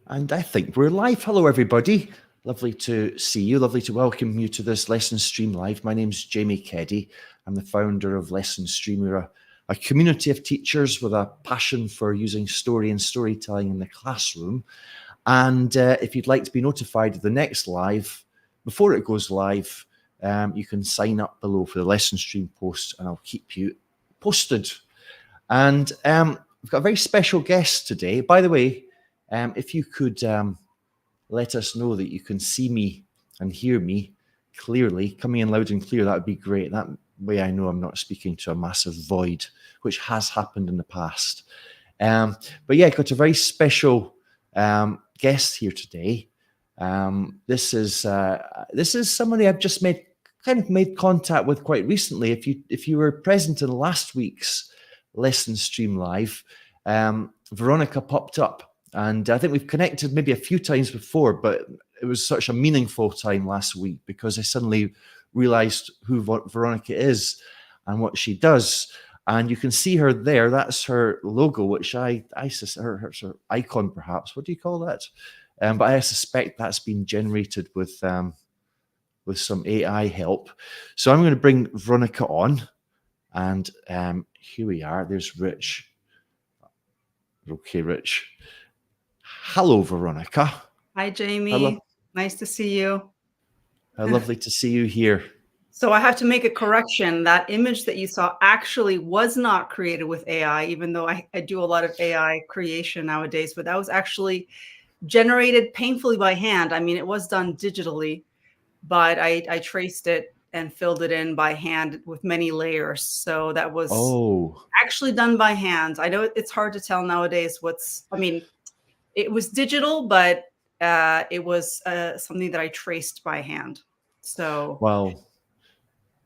And I think we're live. Hello, everybody. Lovely to see you. Lovely to welcome you to this Lesson Stream Live. My name's Jamie Keddy. I'm the founder of Lesson Stream. We're a community of teachers with a passion for using story and storytelling in the classroom. And if you'd like to be notified of the next live, before it goes live, you can sign up below for the Lesson Stream post and I'll keep you posted. And we've got a very special guest today. By the way, if you could let us know that you can see me and hear me clearly, coming in loud and clear, that would be great. That way I know I'm not speaking to a massive void, which has happened in the past. But yeah, got a very special guest here today. This is somebody I've just made contact with quite recently. If you were present in last week's Lesson Stream Live, Veronica popped up. And I think we've connected maybe a few times before, but it was such a meaningful time last week because I suddenly realized who Veronica is and what she does. And you can see her there. That's her logo, which her icon, perhaps. What do you call that? But I suspect that's been generated with some AI help. So I'm going to bring Veronica on. And here we are. There's Rich. Okay, Rich. Hello, Veronica. Hi, Jamie. Nice to see you. Lovely to see you here. So I have to make a correction. That image that you saw actually was not created with AI, even though I do a lot of AI creation nowadays, but that was actually generated painfully by hand. I mean, it was done digitally, but I traced it and filled it in by hand with many layers. So that was actually done by hand. I know it's hard to tell nowadays it was digital, but it was something that I traced by hand. So wow,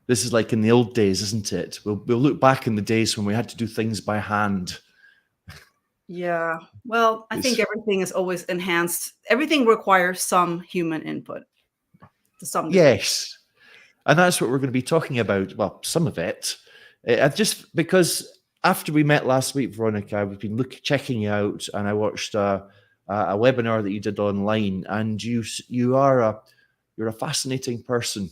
this is like in the old days, isn't it? We'll look back in the days when we had to do things by hand. Yeah, well, I think everything is always enhanced. Everything requires some human input to some degree. Yes, and that's what we're going to be talking about. Well, some of it. Just because after we met last week, Veronica, I've been checking you out, and I watched a webinar that you did online, and you're a fascinating person,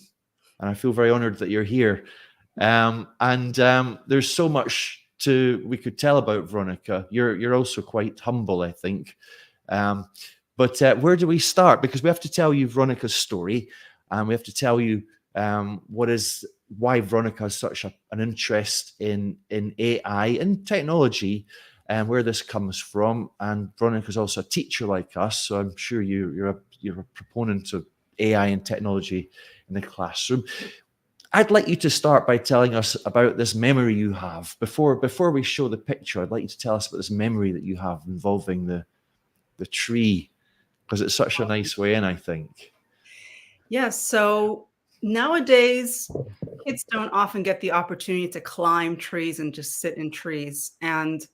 and I feel very honoured that you're here. There's so much we could tell about Veronica. You're also quite humble, I think. But where do we start? Because we have to tell you Veronica's story, and we have to tell you why Veronica has such an interest in AI and technology, and where this comes from. And Veronica's also a teacher like us, so I'm sure you're a proponent of AI and technology in the classroom. I'd like you to start by telling us about this memory you have. Before we show the picture, I'd like you to tell us about this memory that you have involving the tree, because it's such a nice way in, I think. Yes, so nowadays, kids don't often get the opportunity to climb trees and just sit in trees. And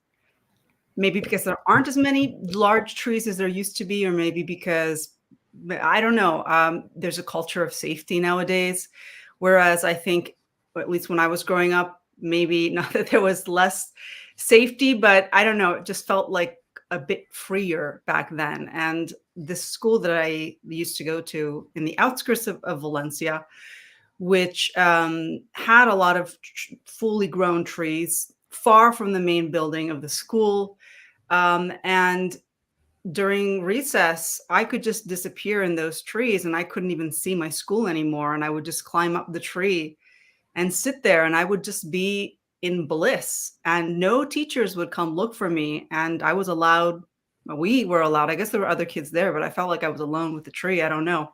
maybe because there aren't as many large trees as there used to be, or maybe because, I don't know, there's a culture of safety nowadays. Whereas I think, at least when I was growing up, maybe not that there was less safety, but I don't know, it just felt like a bit freer back then. And this school that I used to go to in the outskirts of Valencia, which had a lot of fully grown trees far from the main building of the school. And during recess, I could just disappear in those trees and I couldn't even see my school anymore. And I would just climb up the tree and sit there and I would just be in bliss, and no teachers would come look for me. And I was allowed, we were allowed, I guess there were other kids there, but I felt like I was alone with the tree. I don't know.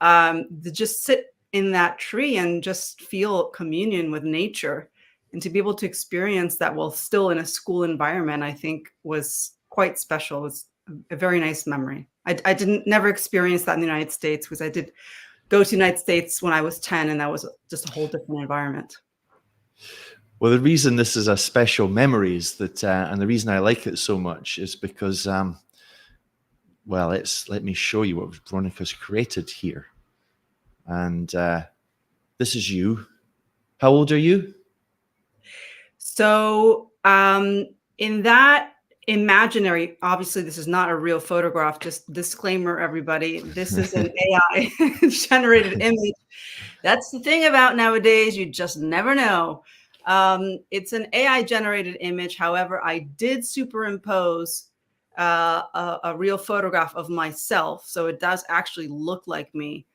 To just sit in that tree and just feel communion with nature, and to be able to experience that while still in a school environment, I think was quite special. It was a very nice memory. I never experienced that in the United States, because I did go to the United States when I was 10, and that was just a whole different environment. Well, the reason this is a special memory is that, and the reason I like it so much is because, let me show you what Veronica's created here. And this is you. How old are you? So in that imaginary. Obviously, this is not a real photograph. Just disclaimer, everybody. This is an AI generated image. That's the thing about nowadays. You just never know. It's an AI generated image. However, I did superimpose a real photograph of myself. So it does actually look like me.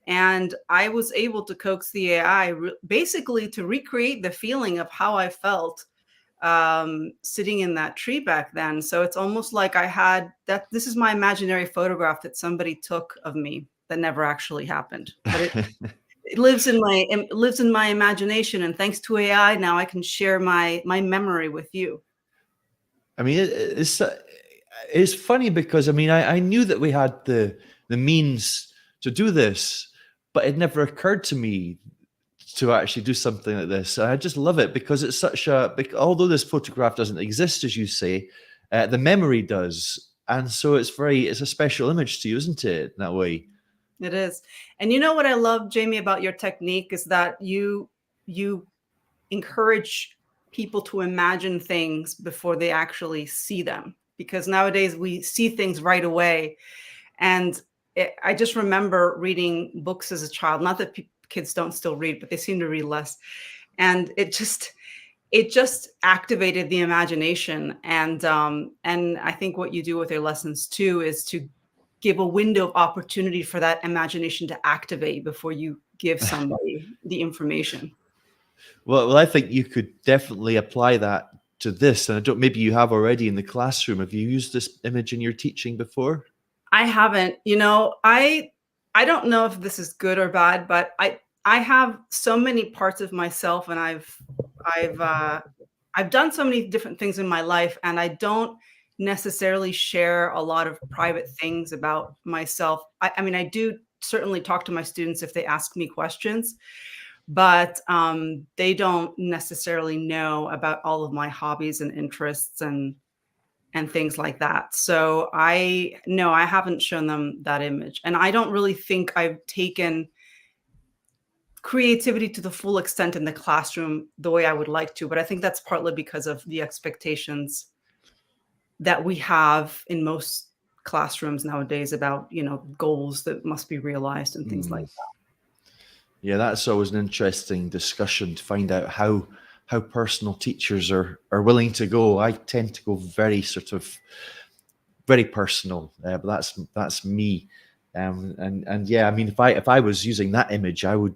And I was able to coax the AI basically to recreate the feeling of how I felt sitting in that tree back then. So it's almost like I had that. This is my imaginary photograph that somebody took of me that never actually happened. But it lives in my imagination. And thanks to AI, now I can share my memory with you. I mean, it's funny because I mean, I knew that we had the means to do this, but it never occurred to me to actually do something like this. And I just love it because it's such a, although this photograph doesn't exist, as you say, the memory does. And so it's a special image to you, isn't it, in that way? It is. And you know what I love, Jamie, about your technique is that you encourage people to imagine things before they actually see them. Because nowadays we see things right away. And I just remember reading books as a child. Not that kids don't still read, but they seem to read less. And it just activated the imagination. And I think what you do with your lessons too is to give a window of opportunity for that imagination to activate before you give somebody the information. Well, I think you could definitely apply that to this. And I don't, maybe you have already in the classroom. Have you used this image in your teaching before? I haven't, I don't know if this is good or bad, but I have so many parts of myself, and I've I've done so many different things in my life, and I don't necessarily share a lot of private things about myself. I mean, I do certainly talk to my students if they ask me questions, but they don't necessarily know about all of my hobbies and interests and things like that. So I haven't shown them that image, and I don't really think I've taken creativity to the full extent in the classroom the way I would like to. But I think that's partly because of the expectations that we have in most classrooms nowadays about, goals that must be realized and things like that. Yeah, that's always an interesting discussion to find out how personal teachers are willing to go. I tend to go very personal, but that's me. And yeah, I mean, if I was using that image, I would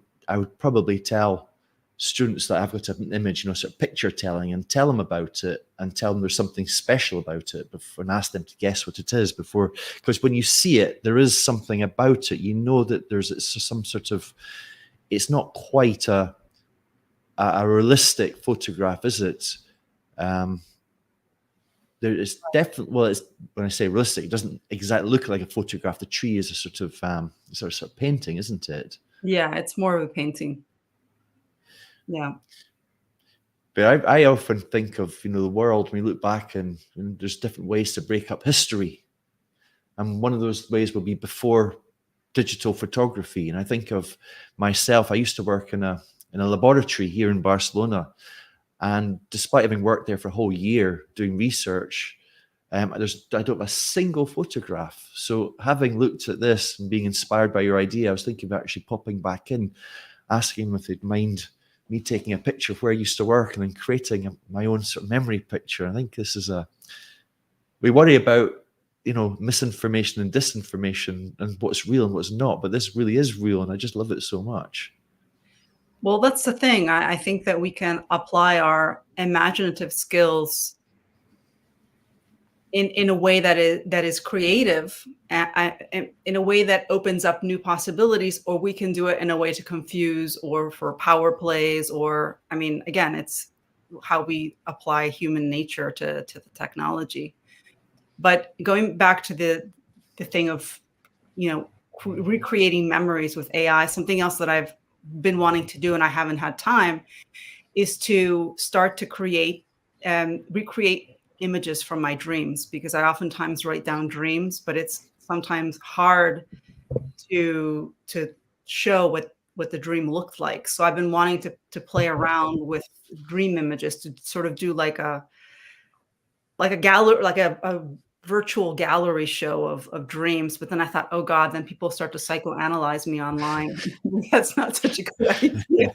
probably tell students that I've got an image, sort of picture telling, and tell them about it, and tell them there's something special about it before, and ask them to guess what it is before, because when you see it, there is something about it. You know that it's some sort of, it's not quite a realistic photograph, is it? There is definitely, well, it's, when I say realistic, it doesn't exactly look like a photograph. The tree is a sort of painting, isn't it? Yeah, it's more of a painting. Yeah. But I often think of, the world, when we look back, and there's different ways to break up history. And one of those ways will be before digital photography. And I think of myself, I used to work in a laboratory here in Barcelona. And despite having worked there for a whole year doing research, I don't have a single photograph. So having looked at this and being inspired by your idea, I was thinking about actually popping back in, asking if they'd mind me taking a picture of where I used to work and then creating my own sort of memory picture. I think this is we worry about, misinformation and disinformation and what's real and what's not, but this really is real, and I just love it so much. Well, that's the thing. I think that we can apply our imaginative skills in a way that is creative, in a way that opens up new possibilities, or we can do it in a way to confuse or for power plays, or, I mean, again, it's how we apply human nature to the technology. But going back to the thing of, recreating memories with AI, something else that I've been wanting to do and I haven't had time is to start to recreate images from my dreams, because I oftentimes write down dreams, but it's sometimes hard to show what the dream looked like. So I've been wanting to play around with dream images to sort of do like like a gallery, like a virtual gallery show of dreams. But then I thought, oh God, then people start to psychoanalyze me online. That's not such a good idea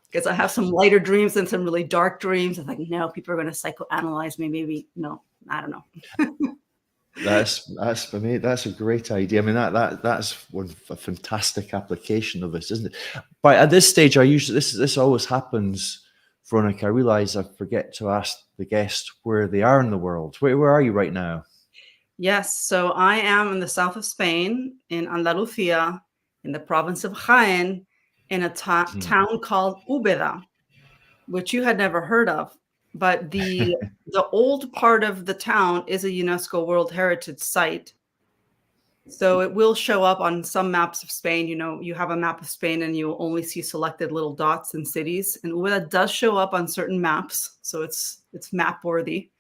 because I have some lighter dreams and some really dark dreams. I'm like, no, people are going to psychoanalyze me. Maybe no, I don't know. That's for me. That's a great idea. I mean, that's a fantastic application of this, isn't it? But at this stage, I usually this always happens, Veronica. I realize I forget to ask the guest where they are in the world. Where are you right now? Yes, so I am in the south of Spain, in Andalusia, in the province of Jaén, in a town called Úbeda, which you had never heard of. But the old part of the town is a UNESCO World Heritage Site. So it will show up on some maps of Spain. You know, you have a map of Spain and you'll only see selected little dots and cities. And Úbeda does show up on certain maps, so it's map worthy.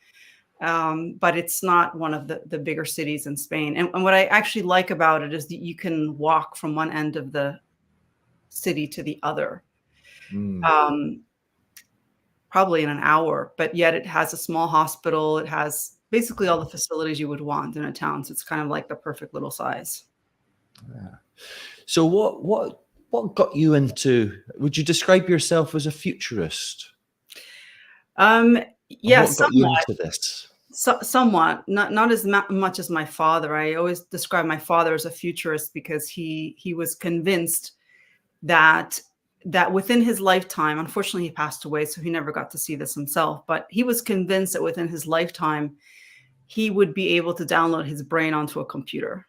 But it's not one of the bigger cities in Spain. And what I actually like about it is that you can walk from one end of the city to the other, probably in an hour, but yet it has a small hospital. It has basically all the facilities you would want in a town. So it's kind of like the perfect little size. Yeah. So what got you into, would you describe yourself as a futurist? Yes, what got you into this? Somewhat, not as much as my father. I always describe my father as a futurist because he was convinced that within his lifetime, unfortunately he passed away, so he never got to see this himself, but he was convinced that within his lifetime, he would be able to download his brain onto a computer.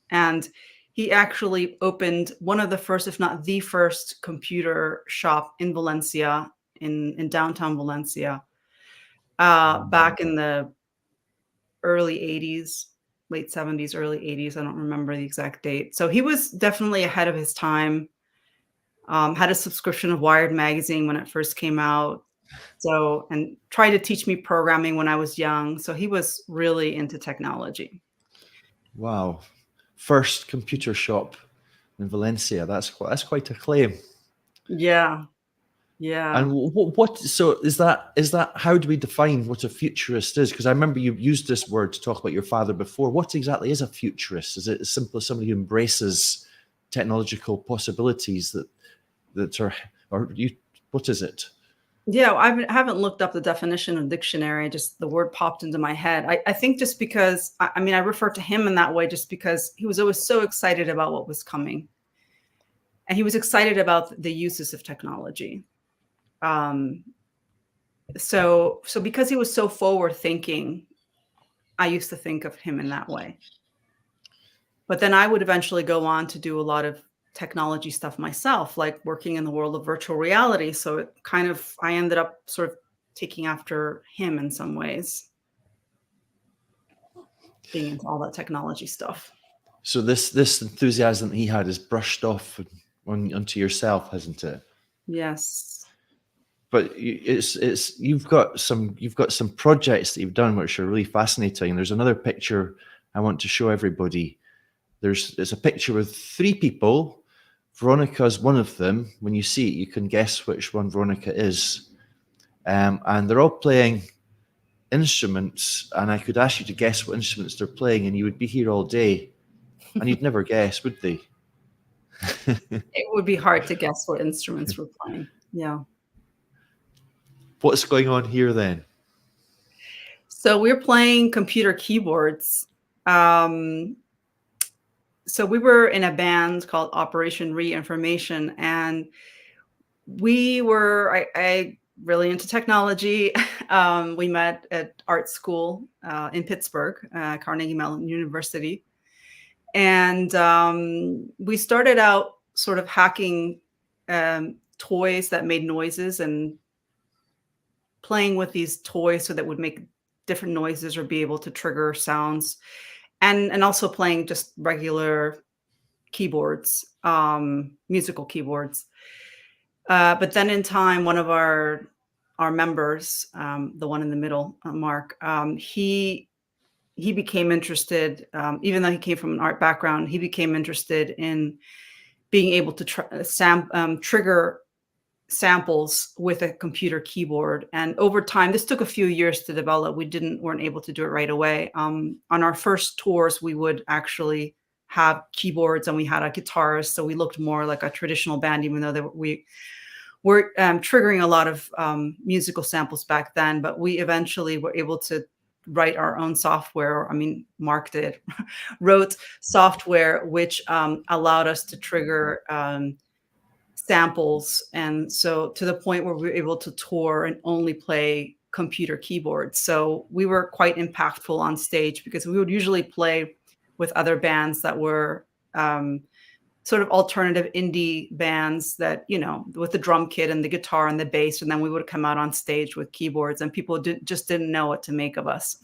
And he actually opened one of the first, if not the first, computer shop in Valencia, in downtown Valencia, back in the early 80s, late 70s, early 80s. I don't remember the exact date. So he was definitely ahead of his time. Had a subscription of Wired magazine when it first came out. So, and tried to teach me programming when I was young. So he was really into technology. Wow. First computer shop in Valencia. That's quite a claim. Yeah. Yeah. And so is that how do we define what a futurist is? Because I remember you used this word to talk about your father before. What exactly is a futurist? Is it as simple as somebody who embraces technological possibilities what is it? Yeah, I haven't looked up the definition of dictionary. Just the word popped into my head. I think just because, I mean, I refer to him in that way just because he was always so excited about what was coming. And he was excited about the uses of technology. So because he was so forward thinking, I used to think of him in that way. But then I would eventually go on to do a lot of technology stuff myself, like working in the world of virtual reality. So it kind of, I ended up sort of taking after him in some ways, being into all that technology stuff. So this enthusiasm that he had is brushed off onto yourself, hasn't it? Yes. But you've got some projects that you've done which are really fascinating. And there's another picture I want to show everybody. There's a picture with 3 people. Veronica's one of them. When you see it, you can guess which one Veronica is. And they're all playing instruments. And I could ask you to guess what instruments they're playing, and you would be here all day. And you'd never guess, would they? It would be hard to guess what instruments we're playing. Yeah. What's going on here then? So we're playing computer keyboards. So we were in a band called Operation Reinformation, and we were I really into technology. We met at art school in Pittsburgh, Carnegie Mellon University. And we started out sort of hacking toys that made noises and playing with these toys so that would make different noises or be able to trigger sounds. And also playing just regular keyboards, musical keyboards. But then in time, one of our members, the one in the middle, Mark, he became interested, even though he came from an art background, he became interested in being able to trigger samples with a computer keyboard. And over time, this took a few years to develop. Weren't able to do it right away. On our first tours, we would actually have keyboards and we had a guitarist, so we looked more like a traditional band, even though we were triggering a lot of musical samples back then. But we eventually were able to write our own software. I mean, Mark did, wrote software which allowed us to trigger samples, and so to the point where we were able to tour and only play computer keyboards. So we were quite impactful on stage because we would usually play with other bands that were sort of alternative indie bands that, you know, with the drum kit and the guitar and the bass, and then we would come out on stage with keyboards, and people just didn't know what to make of us.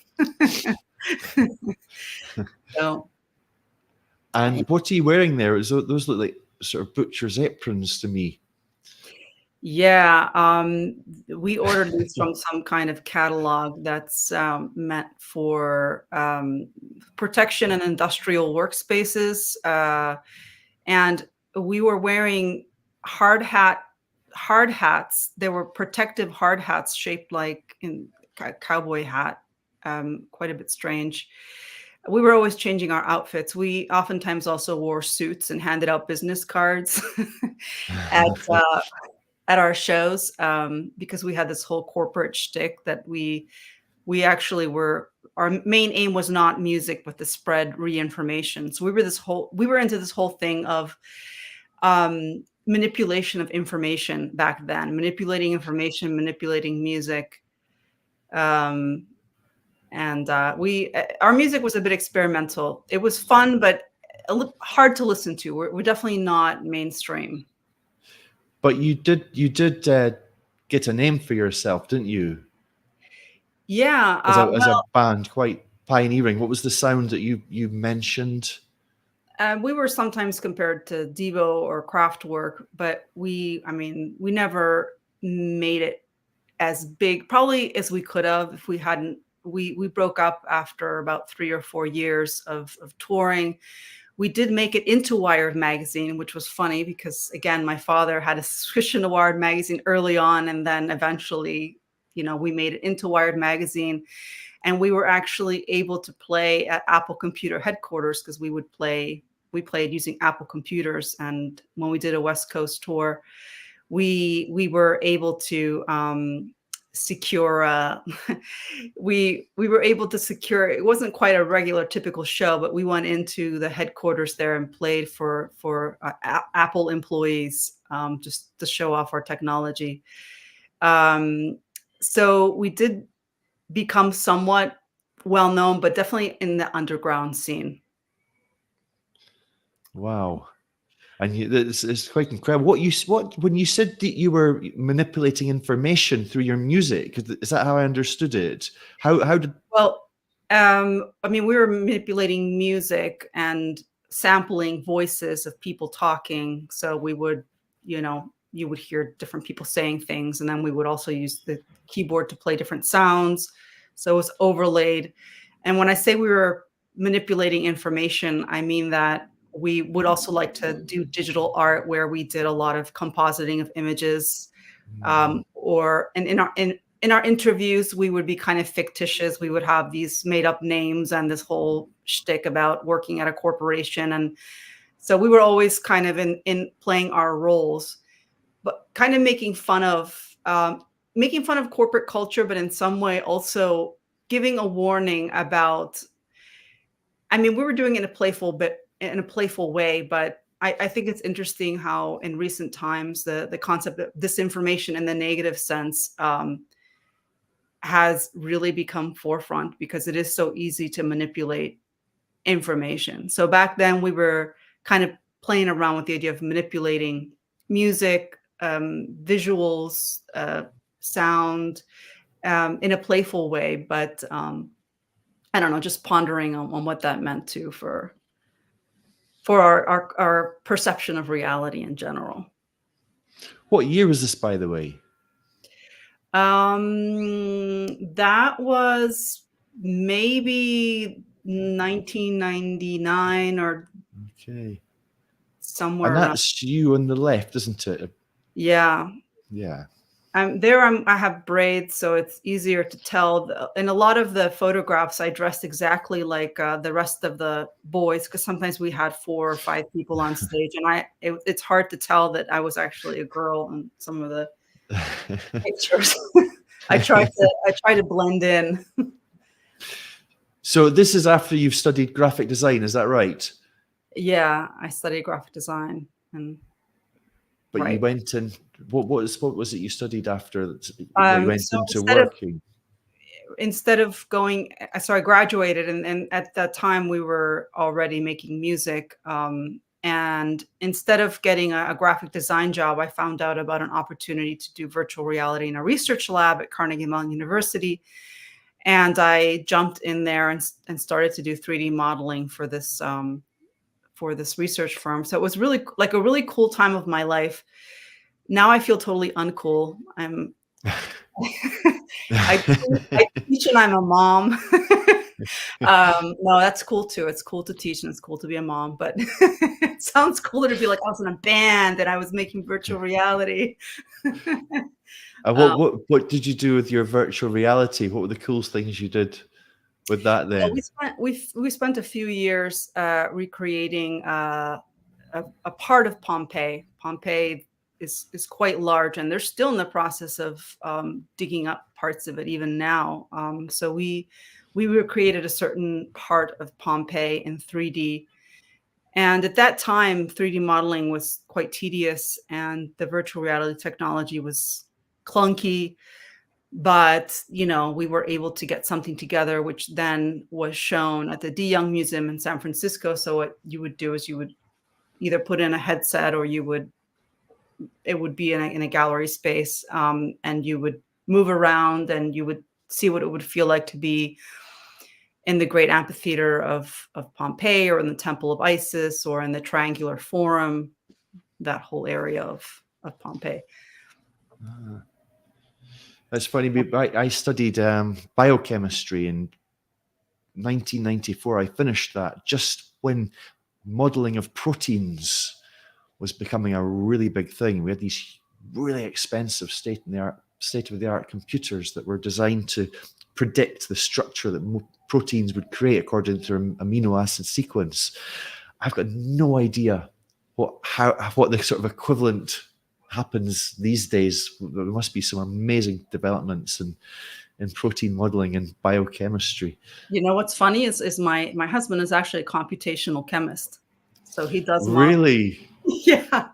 So, And what are you wearing there? Those look like sort of butcher's aprons to me. yeah, we ordered these from some kind of catalog that's meant for protection in industrial workspaces. And we were wearing hard hats. They were protective hard hats shaped like in a cowboy hat, quite a bit strange. We were always changing our outfits. We oftentimes also wore suits and handed out business cards at at our shows, because we had this whole corporate shtick that we actually were. Our main aim was not music, but to spread reinformation. So we were into this whole thing of manipulation of information back then, manipulating information, manipulating music. And our music was a bit experimental. It was fun, but hard to listen to. We're definitely not mainstream. But you did get a name for yourself, didn't you? Yeah. As a band, quite pioneering. What was the sound that you mentioned? We were sometimes compared to Devo or Kraftwerk, but we never made it as big, probably as we could have if we hadn't. We broke up after about 3 or 4 years of touring. We did make it into Wired magazine, which was funny because, again, my father had a subscription to Wired magazine early on, and then eventually, you know, we made it into Wired magazine. And we were actually able to play at Apple Computer headquarters because we played using Apple computers. And when we did a West Coast tour, we were able to secure we were able to secure. It wasn't quite a regular typical show, but we went into the headquarters there and played for Apple employees, just to show off our technology. So we did become somewhat well known, but definitely in the underground scene. Wow. And it's quite incredible. When you said that you were manipulating information through your music, is that how I understood it? How did? Well, I mean, we were manipulating music and sampling voices of people talking. So we would, you know, you would hear different people saying things, and then we would also use the keyboard to play different sounds. So it was overlaid. And when I say we were manipulating information, I mean that we would also like to do digital art where we did a lot of compositing of images, or in our interviews, we would be kind of fictitious. We would have these made up names and this whole shtick about working at a corporation. And so we were always kind of in playing our roles, but kind of making fun of corporate culture, but in some way also giving a warning about. I mean, we were doing it in a playful way, but I think it's interesting how in recent times the concept of disinformation in the negative sense has really become forefront because it is so easy to manipulate information. So back then we were kind of playing around with the idea of manipulating music, visuals, sound, in a playful way, but I don't know, just pondering on what that meant too for our perception of reality in general. What year was this, by the way? That was maybe 1999 or Okay. somewhere And around. that's you on the left, isn't it? Yeah. Yeah. I have braids, so it's easier to tell. In a lot of the photographs, I dressed exactly like the rest of the boys, because sometimes we had 4 or 5 people on stage, and it's hard to tell that I was actually a girl in some of the pictures. I try to blend in. So this is after you've studied graphic design, is that right? Yeah, I studied graphic design, and But you right. went in, what was it you studied after where you went So into working? instead of going, so I graduated, and at that time we were already making music. And instead of getting a graphic design job, I found out about an opportunity to do virtual reality in a research lab at Carnegie Mellon University. And I jumped in there and started to do 3D modeling for this research firm. So it was really like a really cool time of my life. Now I feel totally uncool. I teach and I'm a mom. No, that's cool too. It's cool to teach and it's cool to be a mom, but it sounds cooler to be like I was in a band and I was making virtual reality. What did you do with your virtual reality? What were the coolest things you did with that Well, then? we spent a few years recreating a part of Pompeii. Pompeii is quite large, and they're still in the process of digging up parts of it even now. So we recreated a certain part of Pompeii in 3D. And at that time, 3D modeling was quite tedious, and the virtual reality technology was clunky. But we were able to get something together, which then was shown at the De Young Museum in San Francisco. So what you would do is you would either put in a headset, or it would be in a gallery space, and you would move around and you would see what it would feel like to be in the great amphitheater of Pompeii, or in the Temple of Isis, or in the Triangular Forum, that whole area of Pompeii. That's funny. I studied biochemistry in 1994. I finished that just when modeling of proteins was becoming a really big thing. We had these really expensive state of the art computers that were designed to predict the structure that proteins would create according to their amino acid sequence. I've got no idea what the sort of equivalent happens these days. There must be some amazing developments in protein modeling and biochemistry. What's funny is my husband is actually a computational chemist, so he does Really? Yeah.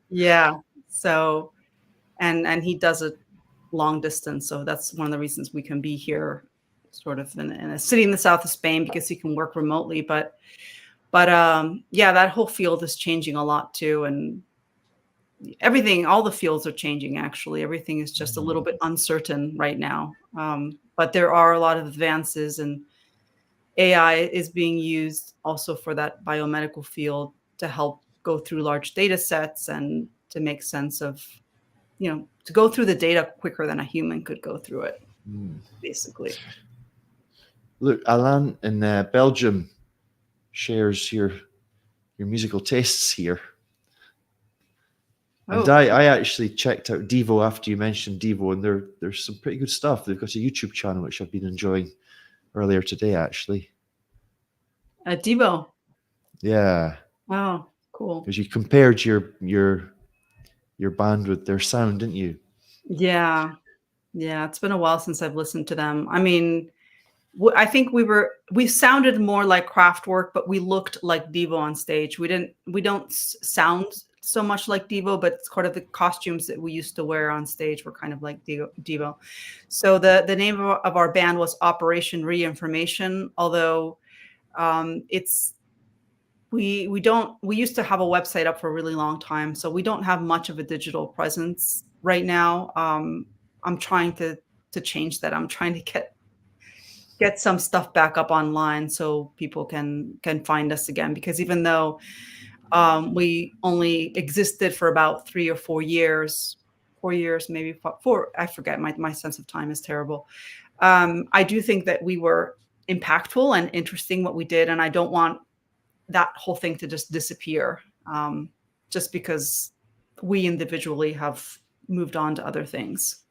Yeah. So, and he does it long distance. So that's one of the reasons we can be here sort of in a city in the south of Spain, because he can work remotely. But yeah, that whole field is changing a lot too. And all the fields are changing, actually. Everything is just a little bit uncertain right now. But there are a lot of advances, and AI is being used also for that biomedical field to help go through large data sets and to make sense of, to go through the data quicker than a human could go through it, basically. Look, Alain in Belgium shares your musical tastes here. And Oh, I actually checked out Devo after you mentioned Devo, and there's some pretty good stuff. They've got a YouTube channel which I've been enjoying earlier today, actually. Devo. Yeah. Oh, cool. Because you compared your band with their sound, didn't you? Yeah. Yeah. It's been a while since I've listened to them. I mean, I think we sounded more like Kraftwerk, but we looked like Devo on stage. We don't sound so much like Devo, but it's part of the costumes that we used to wear on stage were kind of like Devo. So the name of our band was Operation Reinformation, although we used to have a website up for a really long time, so we don't have much of a digital presence right now. I'm trying to change that. I'm trying to get some stuff back up online so people can find us again, because even though we only existed for about 3 or 4 years, 4 years, maybe four, I forget, my sense of time is terrible. I do think that we were impactful and interesting what we did, and I don't want that whole thing to just disappear, just because we individually have moved on to other things.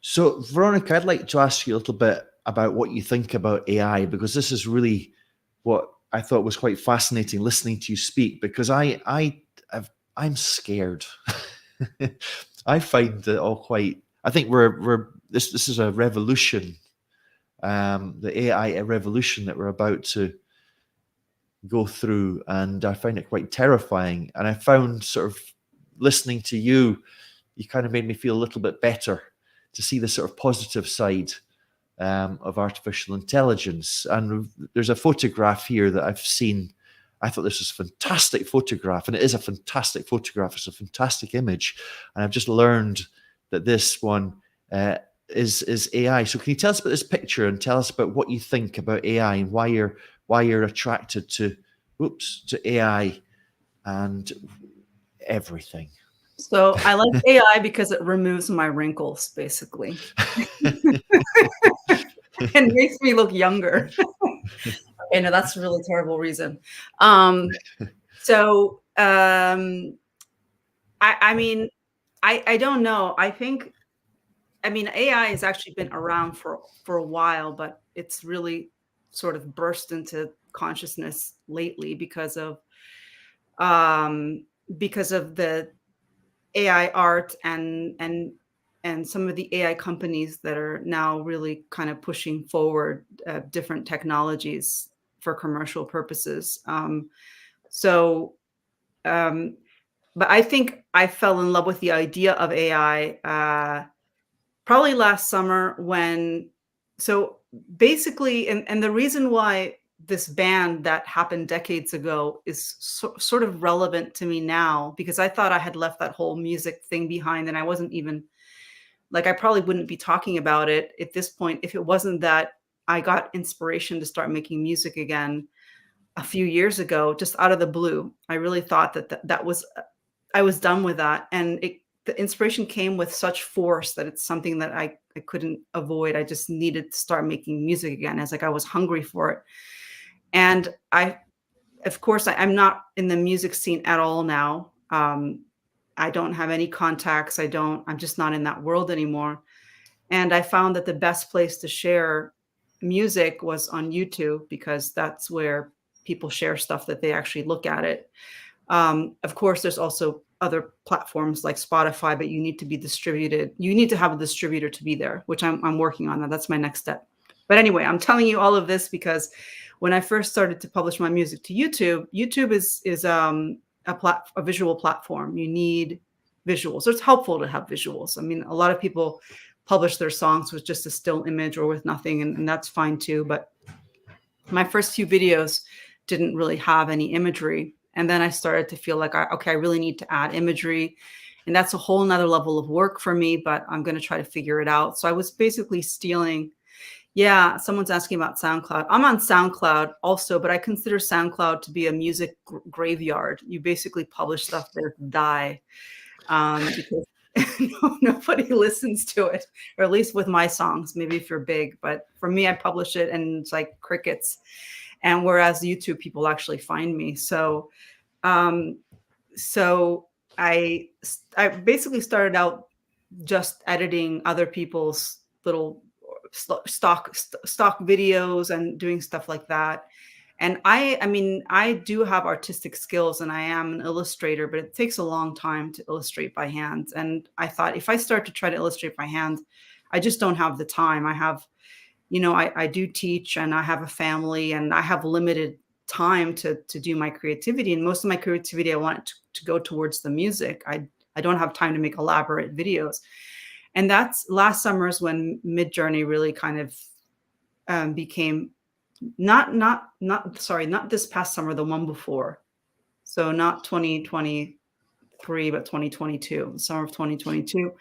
So, Veronica, I'd like to ask you a little bit about what you think about AI, because this is really what I thought was quite fascinating listening to you speak, because I'm scared. I find it all quite. I think this is a revolution, the AI revolution that we're about to go through, and I find it quite terrifying. And I found sort of listening to you, you kind of made me feel a little bit better to see the sort of positive side of artificial intelligence. And there's a photograph here that I've seen. I thought this was a fantastic photograph, and it is a fantastic photograph. It's a fantastic image, and I've just learned that this one is AI. So can you tell us about this picture and tell us about what you think about AI and why you're attracted to AI and everything? So I like AI because it removes my wrinkles, basically, and makes me look younger. Okay, no, that's a really terrible reason. So I mean, I don't know. I mean, AI has actually been around for a while, but it's really sort of burst into consciousness lately um, because of the AI art and some of the AI companies that are now really kind of pushing forward different technologies for commercial purposes. So, um, but I think I fell in love with the idea of AI probably last summer when. So basically, and the reason why this ban that happened decades ago is sort of relevant to me now, because I thought I had left that whole music thing behind, and I wasn't even like, I probably wouldn't be talking about it at this point if it wasn't that I got inspiration to start making music again a few years ago, just out of the blue. I really thought that was I was done with that, and the inspiration came with such force that it's something that I couldn't avoid. I just needed to start making music again. As like I was hungry for it, and of course, I'm not in the music scene at all now. I don't have any contacts. I'm just not in that world anymore. And I found that the best place to share music was on YouTube, because that's where people share stuff that they actually look at it. Of course, there's also other platforms like Spotify, but you need to be distributed. You need to have a distributor to be there, which I'm working on that. That's my next step. But anyway, I'm telling you all of this because when I first started to publish my music to YouTube, YouTube is a visual platform. You need visuals. So it's helpful to have visuals. I mean, a lot of people publish their songs with just a still image or with nothing, and that's fine too. But my first few videos didn't really have any imagery. And then I started to feel like, okay, I really need to add imagery. And that's a whole nother level of work for me, but I'm going to try to figure it out. So I was basically stealing. Yeah, someone's asking about SoundCloud. I'm on SoundCloud also, but I consider SoundCloud to be a music graveyard. You basically publish stuff there to die, because nobody listens to it, or at least with my songs. Maybe if you're big, but for me, I publish it and it's like crickets. And whereas YouTube people actually find me. So, um, so I basically started out just editing other people's little stock videos and doing stuff like that. And I mean, I do have artistic skills and I am an illustrator, but it takes a long time to illustrate by hand. And I thought if I start to try to illustrate by hand, I just don't have the time. I have, I do teach and I have a family and I have limited time to do my creativity. And most of my creativity, I want it to go towards the music. I don't have time to make elaborate videos. And that's last summer's when Midjourney really kind of became not this past summer, the one before. So not 2023, but 2022, the summer of 2022.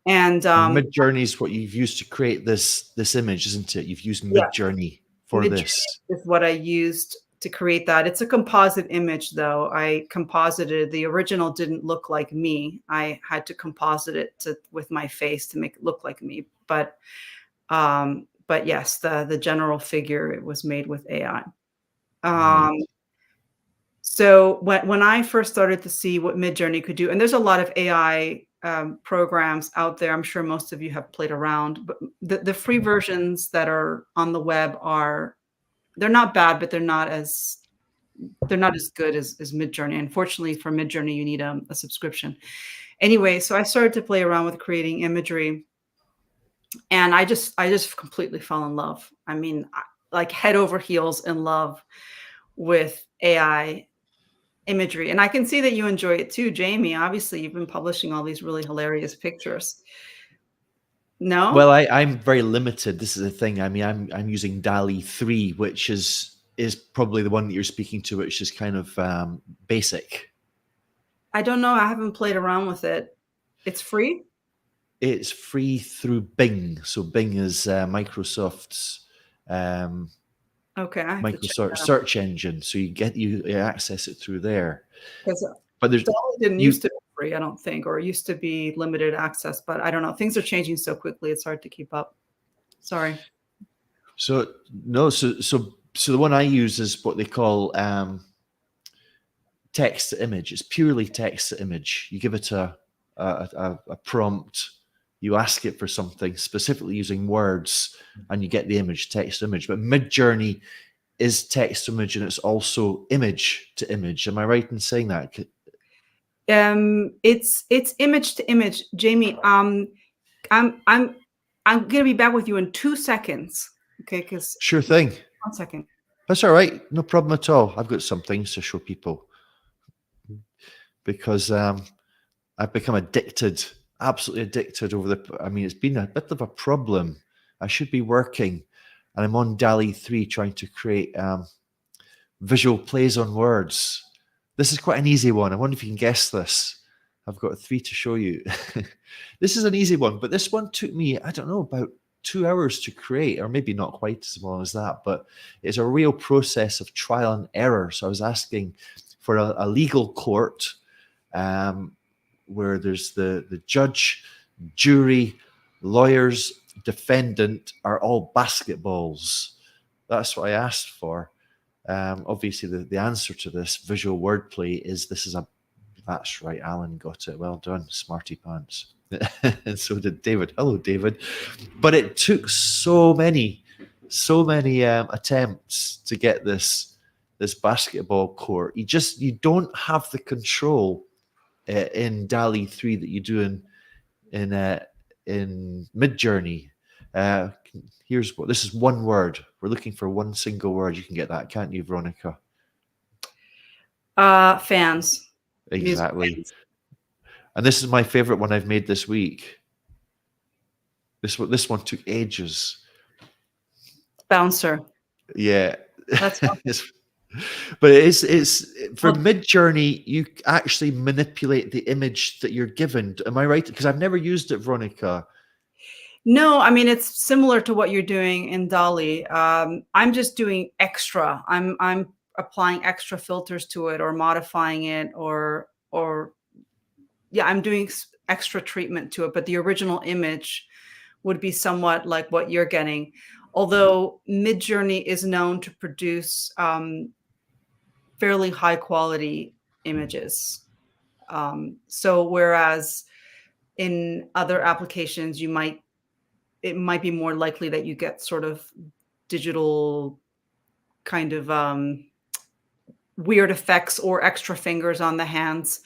And Midjourney is what you've used to create this image, isn't it? You've used Midjourney for Midjourney this. is what I used to create that. It's a composite image, though. I composited. The original didn't look like me. I had to composite it with my face to make it look like me. But yes, the general figure, it was made with AI. Right. So when I first started to see what Midjourney could do, and there's a lot of AI programs out there. I'm sure most of you have played around, but the free versions that are on the web they're not bad, but they're not as good as Midjourney. Unfortunately, for Midjourney, you need a subscription. Anyway, so I started to play around with creating imagery, and I just completely fell in love. I mean, like head over heels in love with AI imagery. And I can see that you enjoy it too, Jamie. Obviously, you've been publishing all these really hilarious pictures. Well, No? I'm very limited. This is the thing. I mean, I'm using DALI 3, which is probably the one that you're speaking to, which is kind of basic. I don't know. I haven't played around with it. It's free? It's free through Bing. So Bing is Microsoft's Okay, I have to check Microsoft that out. search engine. So you access it through there. 'Cause But there's Dolly didn't you used to be free, I don't think, or it used to be limited access, but I don't know. Things are changing so quickly, it's hard to keep up. Sorry. so no so the one I use is what they call text to image. It's purely text to image. You give it a prompt, you ask it for something specifically using words, and you get the image, text to image. But Midjourney is text to image, and it's also image to image. Am I right in saying that? It's image to image. Jamie, I'm gonna be back with you in 2 seconds, okay? Because Sure thing. 1 second. That's all right. No problem at all. I've got some things to show people because I've become addicted, absolutely addicted I mean, it's been a bit of a problem. I should be working, and I'm on DALI 3 trying to create visual plays on words. This is quite an easy one. I wonder if you can guess this. I've got 3 to show you. This is an easy one, but this one took me, I don't know, about 2 hours to create, or maybe not quite as long as that, but it's a real process of trial and error. So I was asking for a legal court where there's the judge, jury, lawyers, defendant are all basketballs. That's what I asked for. Obviously, the answer to this visual wordplay is that's right, Alan got it. Well done, smarty pants. And so did David. Hello, David. But it took so many attempts to get this basketball court. You don't have the control in DALI 3 that you do in Midjourney. This is one word. We're looking for one single word. You can get that, can't you, Veronica? Fans. Exactly. Fans. And this is my favorite one I've made this week. This one took ages. Bouncer. Yeah. That's But it's for Midjourney, you actually manipulate the image that you're given. Am I right? Because I've never used it, Veronica. No, I mean, it's similar to what you're doing in DALI. I'm just doing extra. I'm applying extra filters to it or modifying it or yeah, I'm doing extra treatment to it. But the original image would be somewhat like what you're getting. Although Midjourney is known to produce fairly high quality images. So whereas in other applications, it might be more likely that you get sort of digital kind of weird effects or extra fingers on the hands.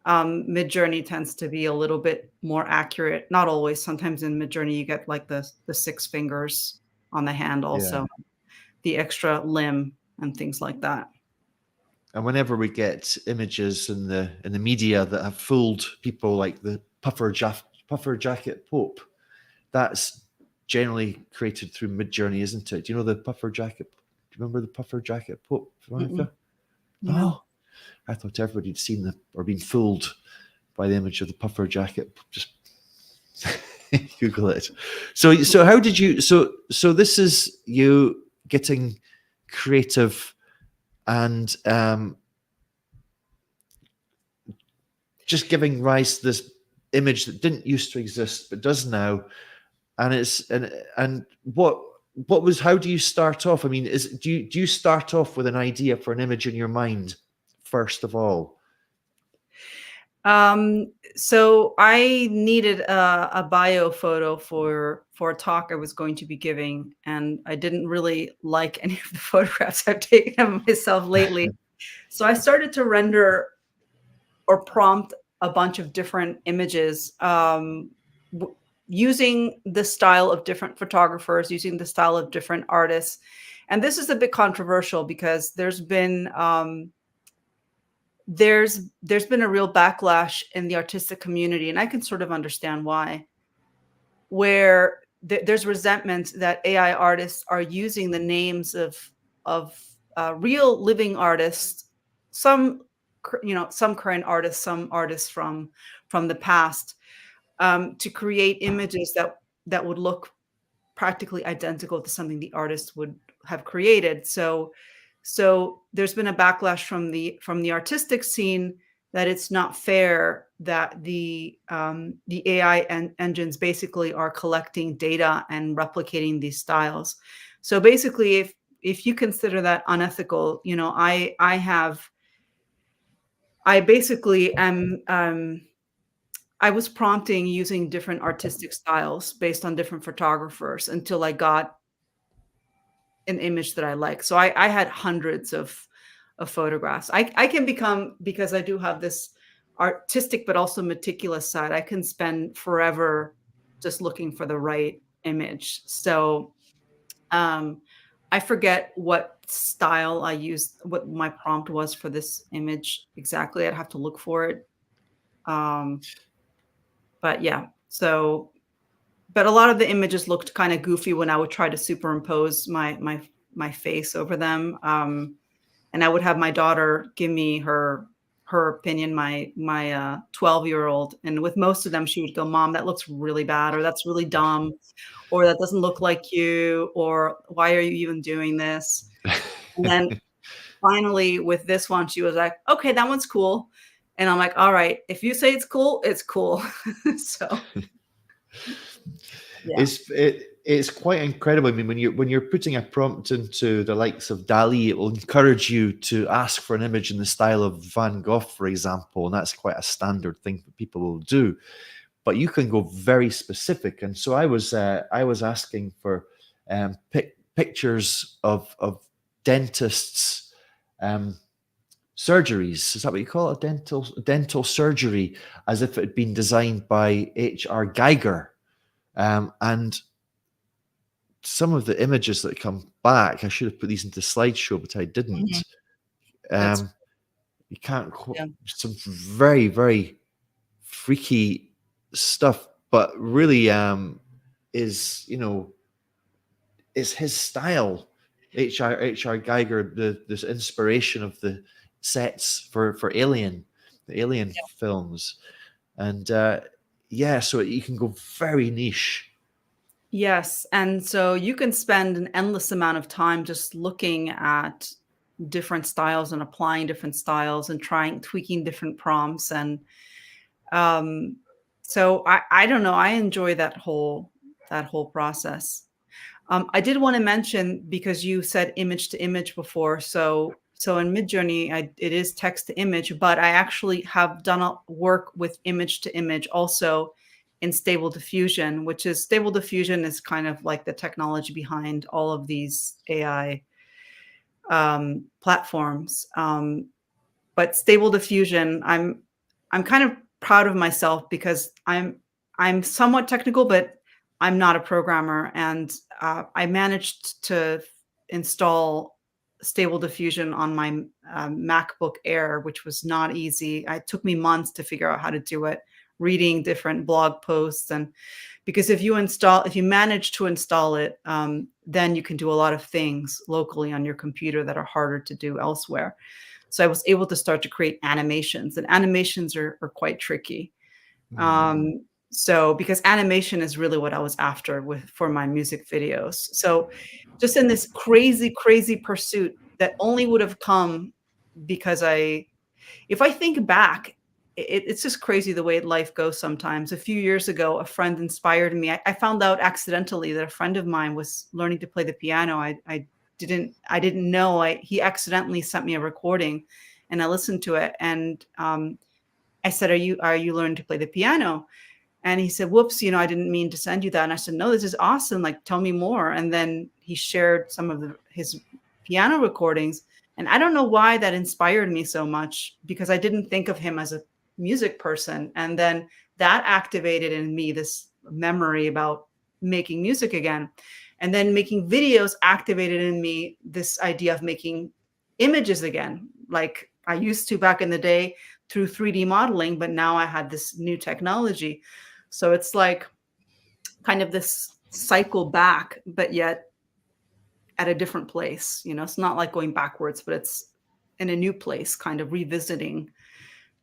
Midjourney tends to be a little bit more accurate. Not always. Sometimes in Midjourney you get like the 6 fingers on the hand also, Yeah. the extra limb and things like that. And whenever we get images in the media that have fooled people, like the puffer jacket Pope, that's generally created through Midjourney, isn't it? Do you know the puffer jacket? Do you remember the puffer jacket Pope, Veronica? No. Oh, I thought everybody'd seen or been fooled by the image of the puffer jacket. Just Google it. So how did you? So this is you getting creative and just giving rise to this image that didn't used to exist but does now. And it's and what was how do you start off? I mean, do you start off with an idea for an image in your mind first of all? So I needed a bio photo for a talk I was going to be giving, and I didn't really like any of the photographs I've taken of myself lately. So I started to render or prompt a bunch of different images, using the style of different photographers, using the style of different artists. And this is a bit controversial because there's been a real backlash in the artistic community, and I can sort of understand why, where there's resentment that AI artists are using the names of real living artists, some some current artists, some artists from the past, to create images that would look practically identical to something the artist would have created. So there's been a backlash from the artistic scene that it's not fair that the AI engines basically are collecting data and replicating these styles. So basically, if you consider that unethical, I basically am I was prompting using different artistic styles based on different photographers until I got an image that I like. So I had hundreds of photographs. I can become, because I do have this artistic but also meticulous side, I can spend forever just looking for the right image. So I forget what style I used, what my prompt was for this image exactly. I'd have to look for it. But yeah, but a lot of the images looked kind of goofy when I would try to superimpose my face over them. And I would have my daughter give me her opinion, my 12-year-old, and with most of them she would go, "Mom, that looks really bad," or "That's really dumb," or "That doesn't look like you," or "Why are you even doing this?" And then finally with this one, she was like, "Okay, that one's cool." And I'm like, "All right, if you say it's cool, it's cool." So yeah. It's quite incredible. I mean, when you're putting a prompt into the likes of DALL-E, it will encourage you to ask for an image in the style of Van Gogh, for example, and that's quite a standard thing that people will do. But you can go very specific, and so I was asking for pictures of dentists' surgeries. Is that what you call it? Dental surgery, as if it had been designed by HR Geiger. And some of the images that come back, I should have put these into slideshow, but I didn't. That's You can't yeah. some very, very freaky stuff, but really is, is his style. HR Geiger, this inspiration of the sets for Alien, the Alien films. And yeah, so you can go very niche. Yes, and so you can spend an endless amount of time just looking at different styles and applying different styles and tweaking different prompts. And um, so I don't know, I enjoy that whole process. I did want to mention, because you said image to image before. So in Midjourney, it is text to image, but I actually have done work with image to image also in Stable Diffusion, Stable Diffusion is kind of like the technology behind all of these AI platforms. But Stable Diffusion, I'm kind of proud of myself because I'm somewhat technical, but I'm not a programmer, and I managed to install Stable Diffusion on my MacBook Air, which was not easy. It took me months to figure out how to do it, reading different blog posts. And because if you manage to install it, then you can do a lot of things locally on your computer that are harder to do elsewhere. So I was able to start to create animations, and animations are quite tricky. So because animation is really what I was after for my music videos. So just in this crazy, crazy pursuit that only would have come because if I think back, it's just crazy the way life goes sometimes. A few years ago, a friend inspired me. I found out accidentally that a friend of mine was learning to play the piano. I didn't know. He accidentally sent me a recording, and I listened to it, and I said, "Are you learning to play the piano?" And he said, "Whoops, I didn't mean to send you that." And I said, "No, this is awesome. Like, tell me more." And then he shared some of his piano recordings. And I don't know why that inspired me so much, because I didn't think of him as a music person. And then that activated in me this memory about making music again. And then making videos activated in me this idea of making images again, like I used to back in the day through 3D modeling, but now I had this new technology. So it's like kind of this cycle back, but yet at a different place. It's not like going backwards, but it's in a new place, kind of revisiting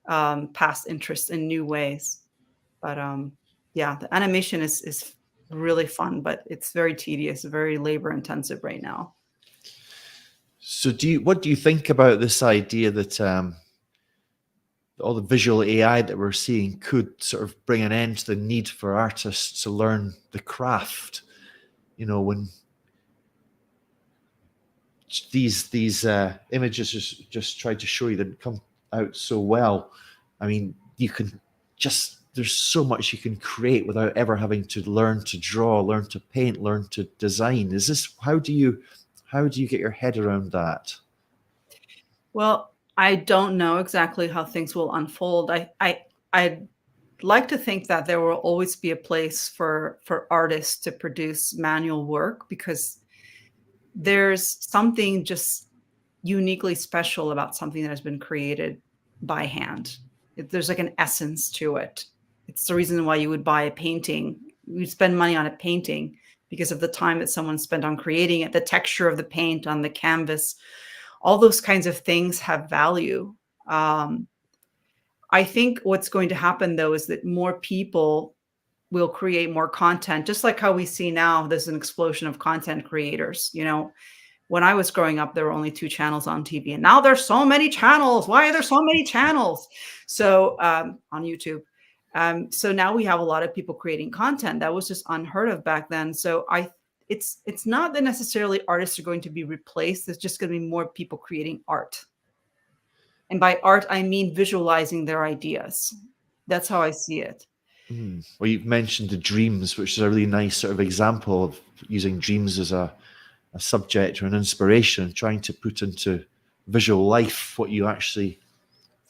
past interests in new ways. But yeah, the animation is really fun, but it's very tedious, very labor intensive right now. So what do you think about this idea that all the visual AI that we're seeing could sort of bring an end to the need for artists to learn the craft? When these images just try to show you that come out so well. I mean, there's so much you can create without ever having to learn to draw, learn to paint, learn to design. How do you get your head around that? Well, I don't know exactly how things will unfold. I'd like to think that there will always be a place for artists to produce manual work, because there's something just uniquely special about something that has been created by hand. There's like an essence to it. It's the reason why you would buy a painting. You'd spend money on a painting because of the time that someone spent on creating it, the texture of the paint on the canvas. All those kinds of things have value. I think what's going to happen, though, is that more people will create more content, just like how we see now there's an explosion of content creators. When I was growing up, there were only 2 channels on TV, and now there's so many channels. Why are there so many channels? So on YouTube. So now we have a lot of people creating content that was just unheard of back then. So it's not that necessarily artists are going to be replaced. There's just going to be more people creating art. And by art, I mean visualizing their ideas. That's how I see it. Well, you've mentioned the dreams, which is a really nice sort of example of using dreams as a subject or an inspiration, trying to put into visual life what you actually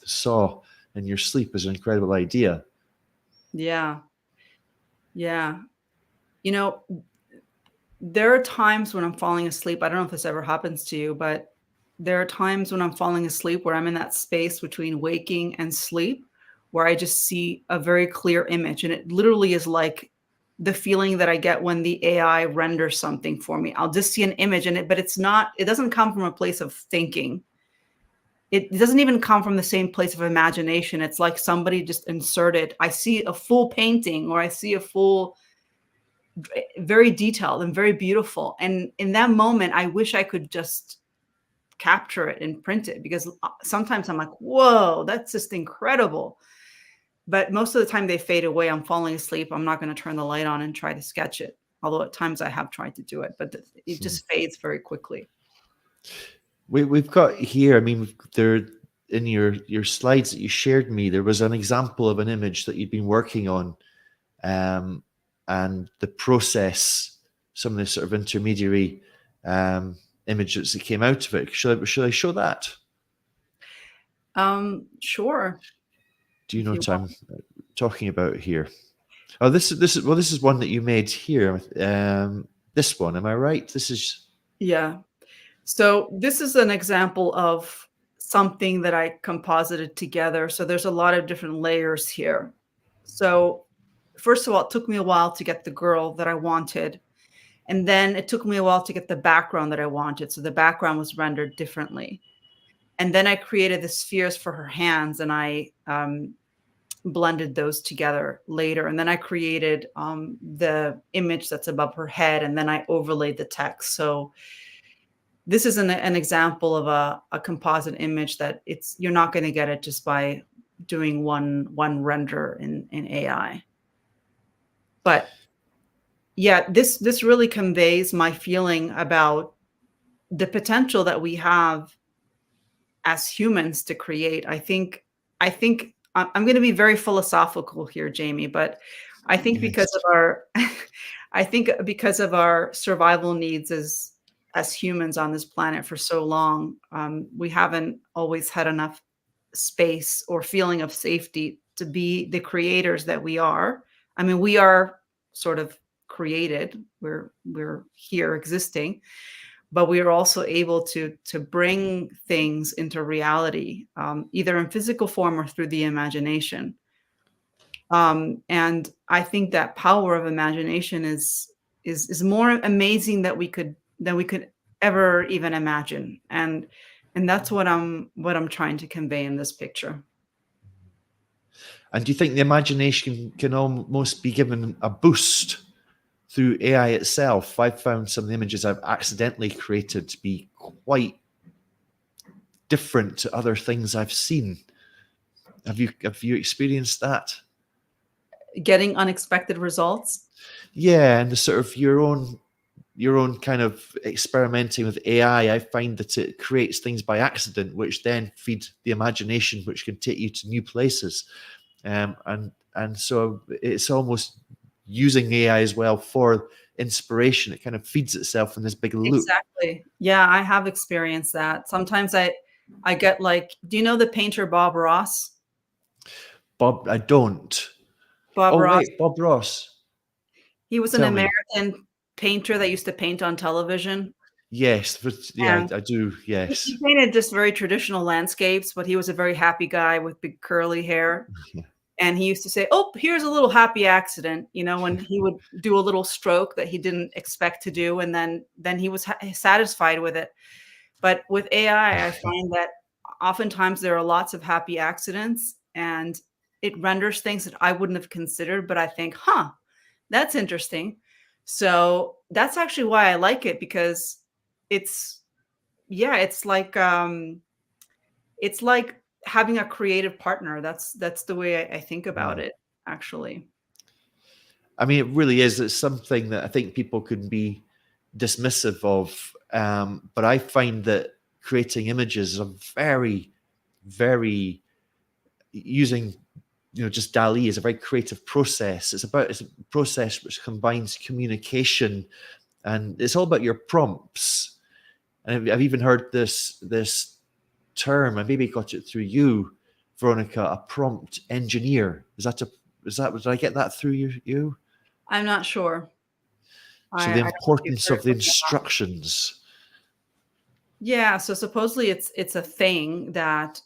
saw in your sleep is an incredible idea. Yeah. Yeah. There are times when I'm falling asleep. I don't know if this ever happens to you, but there are times when I'm falling asleep where I'm in that space between waking and sleep, where I just see a very clear image. And it literally is like the feeling that I get when the AI renders something for me. I'll just see an image in it, but it doesn't come from a place of thinking. It doesn't even come from the same place of imagination. It's like somebody just inserted, I see a full painting, or I see a full, very detailed and very beautiful. And in that moment, I wish I could just capture it and print it, because sometimes I'm like, whoa, that's just incredible. But most of the time they fade away. I'm falling asleep. I'm not going to turn the light on and try to sketch it. Although at times I have tried to do it, but it just fades very quickly. We've got here, I mean, there in your slides that you shared me, there was an example of an image that you'd been working on, and the process, some of the sort of intermediary images that came out of it. Should I show that? Sure. Do you know what I'm talking about here? Oh, this is one that you made here. This one, am I right? Yeah. So this is an example of something that I composited together. So there's a lot of different layers here. So first of all, it took me a while to get the girl that I wanted. And then it took me a while to get the background that I wanted. So the background was rendered differently. And then I created the spheres for her hands, and I blended those together later. And then I created the image that's above her head, and then I overlaid the text. So this is an example of a composite image that you're not going to get it just by doing one render in AI. But yeah, this really conveys my feeling about the potential that we have as humans to create. I think I'm going to be very philosophical here, Jamie, but I think because Yes. of our I think because of our survival needs as humans on this planet for so long, we haven't always had enough space or feeling of safety to be the creators that we are. I mean, we are sort of created. We're here existing, but we are also able to bring things into reality, either in physical form or through the imagination. And I think that power of imagination is more amazing than we could ever even imagine. And that's what I'm trying to convey in this picture. And do you think the imagination can almost be given a boost through AI itself? I've found some of the images I've accidentally created to be quite different to other things I've seen. Have you experienced that? Getting unexpected results. Yeah, and the sort of your own kind of experimenting with AI, I find that it creates things by accident, which then feed the imagination, which can take you to new places. And so it's almost using AI as well for inspiration. It kind of feeds itself in this big loop. Exactly. Yeah, I have experienced that. Sometimes I get like, do you know the painter Bob Ross? Bob, I don't. Bob Oh Ross, wait, Bob Ross. he was an Tell me. American painter that used to paint on television. Yes, but yeah, And I do. he Yes. painted just very traditional landscapes, but he was a very happy guy with big curly hair. And he used to say, "Oh, here's a little happy accident," when he would do a little stroke that he didn't expect to do, and then he was satisfied with it. But with AI, I find that oftentimes there are lots of happy accidents, and it renders things that I wouldn't have considered, but I think, "Huh, that's interesting." So, that's actually why I like it because it's yeah, it's like having a creative partner. That's the way I think about Yeah. it, actually. I mean, it really is. It's something that I think people can be dismissive of. But I find that creating images is a very, very using just DALI is a very creative process. It's a process which combines communication, and it's all about your prompts. And I've even heard this term. I maybe got it through you, Veronica, a prompt engineer. Did I get that through you? I'm not sure. So I the don't know if you've importance heard of it the from me or not. instructions. Yeah, so supposedly it's a thing that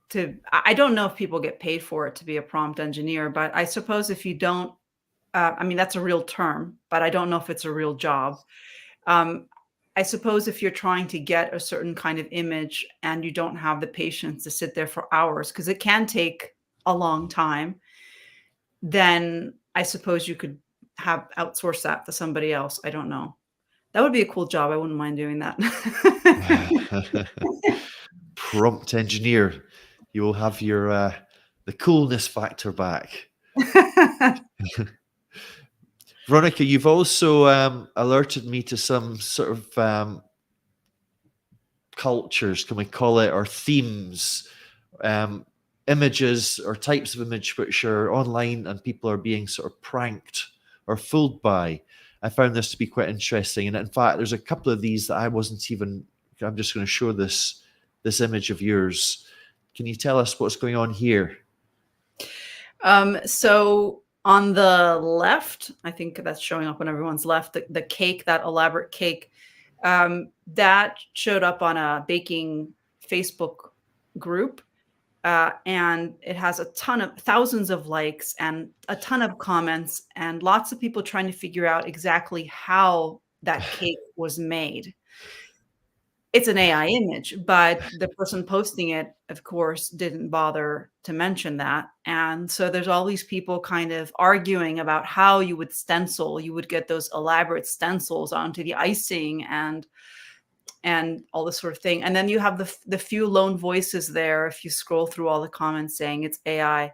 to I don't know if people get paid for it to be a prompt engineer, but I suppose if you don't, I mean, that's a real term, but I don't know if it's a real job. Um, I suppose if you're trying to get a certain kind of image and you don't have the patience to sit there for hours, because it can take a long time, then I suppose you could have outsourced that to somebody else. I don't know. That would be a cool job. I wouldn't mind doing that. Prompt engineer. You will have your the coolness factor back. Veronica, you've also alerted me to some sort of cultures, can we call it, or themes, um, images or types of image which are online and people are being sort of pranked or fooled by. I found this to be quite interesting, and in fact, there's a couple of these that I wasn't even. I'm just going to show this image of yours. Can you tell us what's going on here? So on the left, I think that's showing up on everyone's left, the cake, that elaborate cake, that showed up on a baking Facebook group. And it has a ton of thousands of likes and a ton of comments and lots of people trying to figure out exactly how that cake was made. It's an AI image, but the person posting it, of course, didn't bother to mention that. And so there's all these people kind of arguing about how you would stencil. You would get those elaborate stencils onto the icing and all this sort of thing. And then you have the few lone voices there if you scroll through all the comments saying it's AI.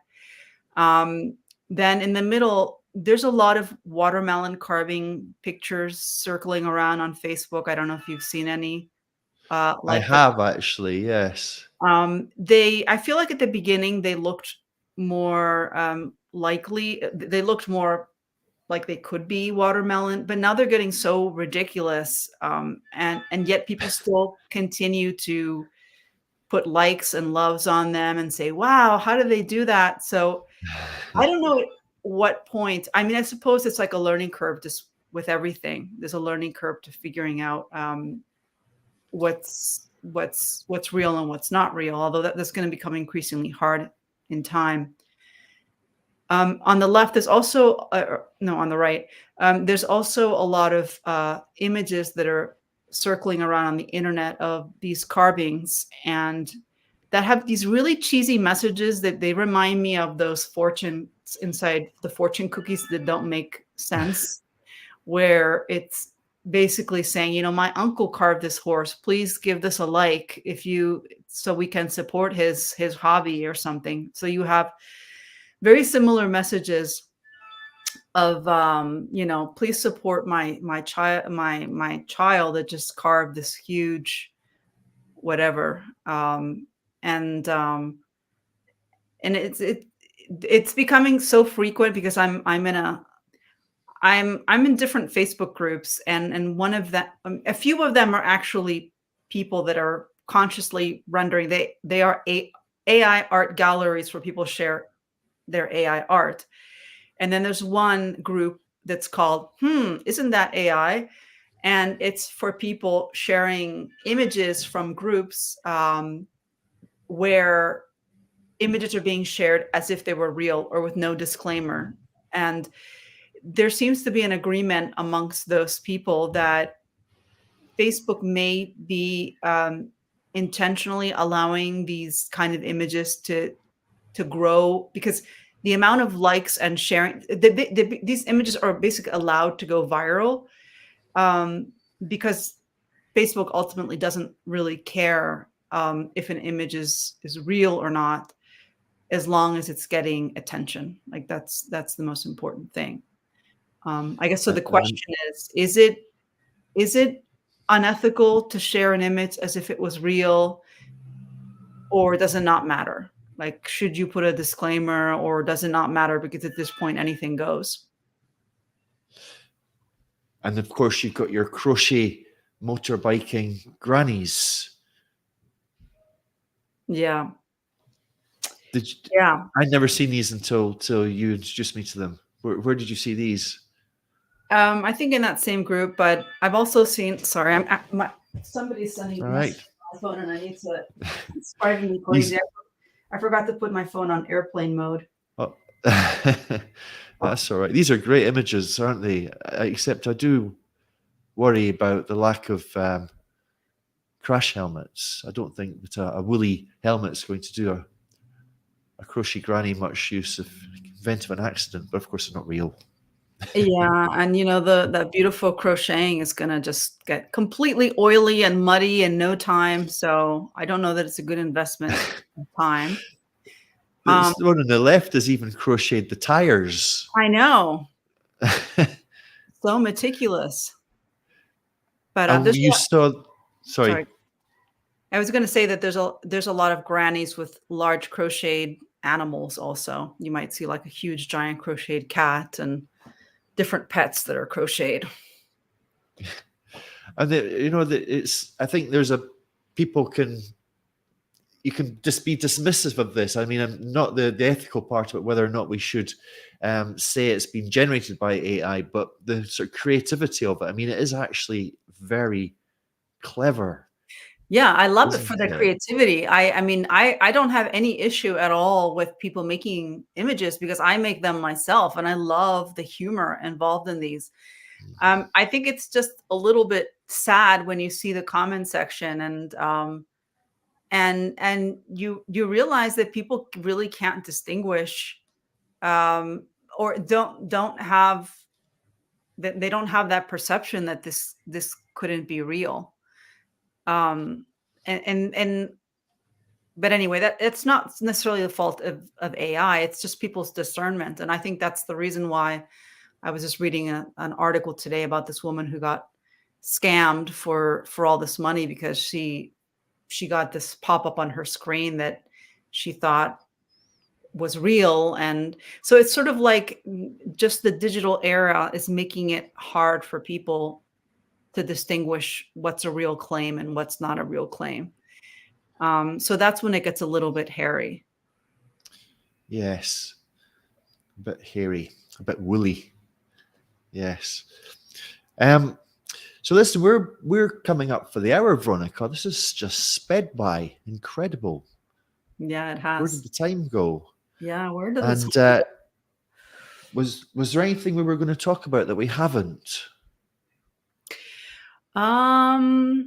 Um, then in the middle, there's a lot of watermelon carving pictures circling around on Facebook. I don't know if you've seen any. I like have actually, yes. I feel like at the beginning they looked more likely. They looked more like they could be watermelon, but now they're getting so ridiculous. And yet people still continue to put likes and loves on them and say, wow, how did they do that? So I don't know at what point. I mean, I suppose it's like a learning curve just with everything. There's a learning curve to figuring out what's real and what's not real, although that's going to become increasingly hard in time. On the left, there's also no, on the right, there's also a lot of images that are circling around on the internet of these carvings, and that have these really cheesy messages that they remind me of those fortunes inside the fortune cookies that don't make sense, where it's basically saying, my uncle carved this horse. Please give this a like if you so we can support his hobby or something. So you have very similar messages of please support my child that just carved this huge whatever. And and it's becoming so frequent because I'm in different Facebook groups, and one of them, a few of them are actually people that are consciously rendering. They are AI art galleries where people share their AI art. And then there's one group that's called, isn't that AI? And it's for people sharing images from groups where images are being shared as if they were real or with no disclaimer. And there seems to be an agreement amongst those people that Facebook may be intentionally allowing these kind of images to grow, because the amount of likes and sharing, these images are basically allowed to go viral, because Facebook ultimately doesn't really care if an image is real or not, as long as it's getting attention. Like that's the most important thing. I guess so. The And question is it unethical to share an image as if it was real, or does it not matter? Like, should you put a disclaimer, or does it not matter because at this point anything goes? and of course you've got your crochet motorbiking grannies. Yeah. Did you, Yeah. I'd never seen these until you introduced me to them. Where did you see these? I think in that same group, but I've also seen, sorry, somebody's sending All a right. message on my phone and I need to, it's driving me These crazy. I forgot to put my phone on airplane mode. oh, that's all right. These are great images, aren't they? Except I do worry about the lack of crash helmets. I don't think that a woolly helmet is going to do a crochet granny much use if event of an accident, but of course they're not real. Yeah, and that beautiful crocheting is gonna just get completely oily and muddy in no time. So I don't know that it's a good investment of time. Um, The one on the left has even crocheted the tires. I know, so meticulous. But And there's a you lot, saw, sorry. sorry, I was gonna say that there's a lot of grannies with large crocheted animals also. You might see like a huge giant crocheted cat and different pets that are crocheted. and it's. I think there's a people can you can just be dismissive of this. I mean, I'm not the ethical part of it, whether or not we should say it's been generated by AI, but the sort of creativity of it. I mean, it is actually very clever, Yeah, I love it isn't for the it? creativity. I mean, I don't have any issue at all with people making images because I make them myself and I love the humor involved in these. I think it's just a little bit sad when you see the comment section and you realize that people really can't distinguish, or don't have that they don't have that perception that this couldn't be real. Um, and but anyway, that it's not necessarily the fault of AI. It's just people's discernment. And I think that's the reason why I was just reading an article today about this woman who got scammed for all this money because she got this pop-up on her screen that she thought was real. And so it's sort of like just the digital era is making it hard for people to distinguish what's a real claim and what's not a real claim. So that's when it gets a little bit hairy. Yes. A bit hairy, a bit woolly. Yes. So listen, we're coming up for the hour, Veronica. This has just sped by. Incredible. Yeah, it Where did has. the time go? Yeah, where did And this? was there anything we were going to talk about that we haven't? I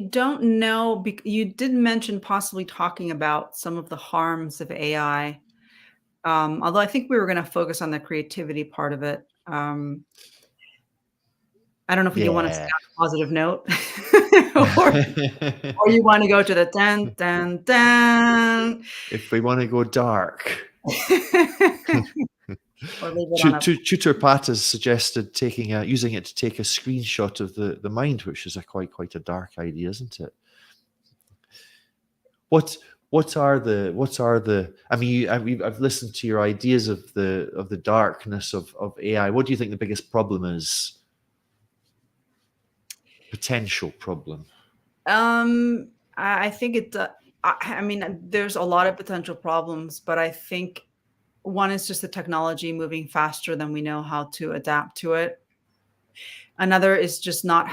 don't know. You did mention possibly talking about some of the harms of AI. Although I think we were going to focus on the creativity part of it. I don't know if you want to stay Yeah. on a positive note or you want to go to the dun, dun, dun. If we want to go dark. Or leave it on a Tutor Pat has suggested using it to take a screenshot of the mind, which is quite a dark idea, isn't it? What are the? I mean, I've listened to your ideas of the darkness of AI. What do you think the biggest problem is? Potential problem. I think it. I mean, there's a lot of potential problems, but I think one is just the technology moving faster than we know how to adapt to it. Another is just not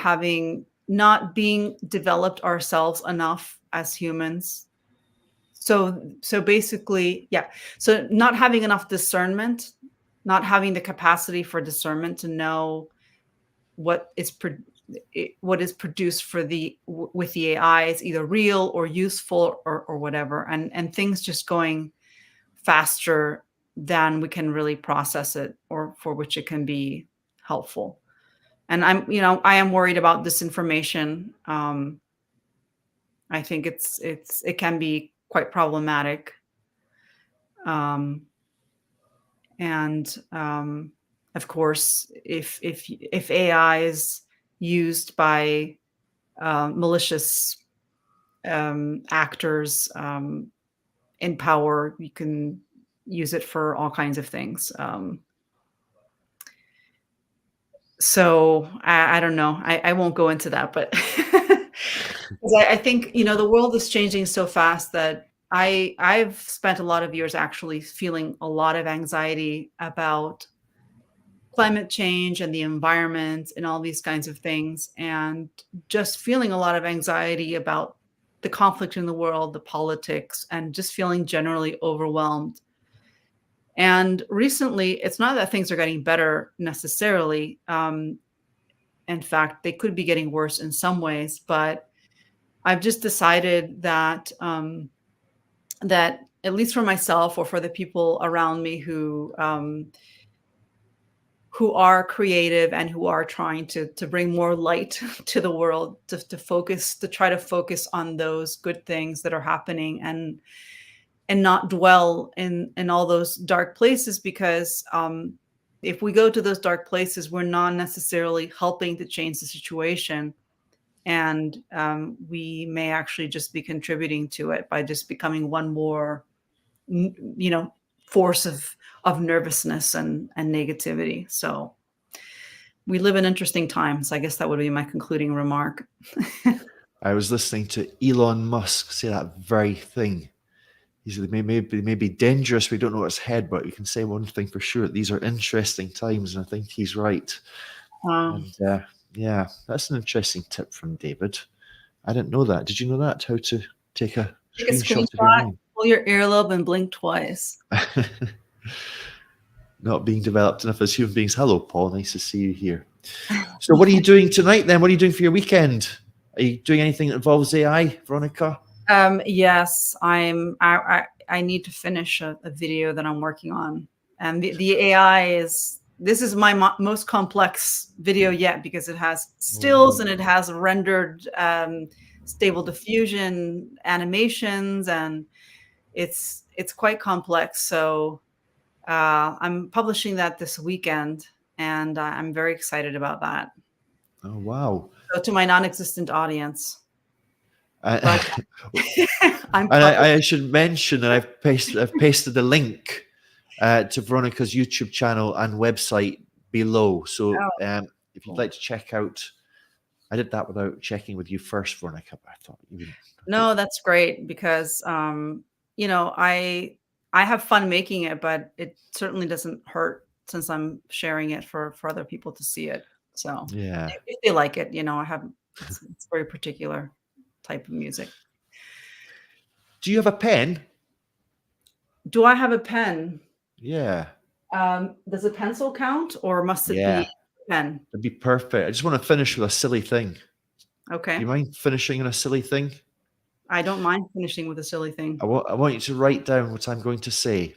being developed ourselves enough as humans. So basically, yeah. So not having enough discernment, not having the capacity for discernment to know what is produced with the AI is either real or useful or whatever, and things just going faster than we can really process it or for which it can be helpful. And I am worried about disinformation. I think it can be quite problematic. And of course, if AI is used by malicious actors in power, you can use it for all kinds of things. So I don't know. I won't go into that, but 'cause I think the world is changing so fast that I've spent a lot of years actually feeling a lot of anxiety about climate change and the environment and all these kinds of things, and just feeling a lot of anxiety about the conflict in the world, the politics, and just feeling generally overwhelmed. And recently, it's not that things are getting better necessarily. In fact, they could be getting worse in some ways, but I've just decided that that at least for myself or for the people around me who are creative and who are trying to bring more light to the world, to try to focus on those good things that are happening and not dwell in all those dark places, because if we go to those dark places, we're not necessarily helping to change the situation, and we may actually just be contributing to it by just becoming one more force of nervousness and negativity. So we live in interesting times. I guess that would be my concluding remark. I was listening to Elon Musk say that very thing. He said they may be dangerous. We don't know what's ahead, but we can say one thing for sure: these are interesting times, and I think he's right. And yeah, that's an interesting tip from David. I didn't know that. Did you know that? How to take a screenshot of your mind? Pull your earlobe and blink twice. Not being developed enough as human beings. Hello, Paul. Nice to see you here. So what are you doing tonight then? What are you doing for your weekend? Are you doing anything that involves AI, Veronica? Yes, I need to finish a video that I'm working on. And the AI this is my most complex video yet, because it has stills and it has rendered stable diffusion animations, and it's quite complex. So I'm publishing that this weekend, and I'm very excited about that. Oh, wow. So to my non-existent audience, Uh, but I'm And public. I should mention that I've pasted the link to Veronica's YouTube channel and website below. So if you'd like to check out, I did that without checking with you first, Veronica, but I thought you wouldn't. No, that's great because you know, I have fun making it, but it certainly doesn't hurt since I'm sharing it for other people to see it. So Yeah. if they like it, you know, it's very particular type of music. Do you have a pen? Do I have a pen? Yeah. Does a pencil count or must it be Yeah. a pen? It'd be perfect. I just want to finish with a silly thing. Do Okay. you mind finishing on a silly thing? I don't mind finishing with a silly thing. I want you to write down what I'm going to say.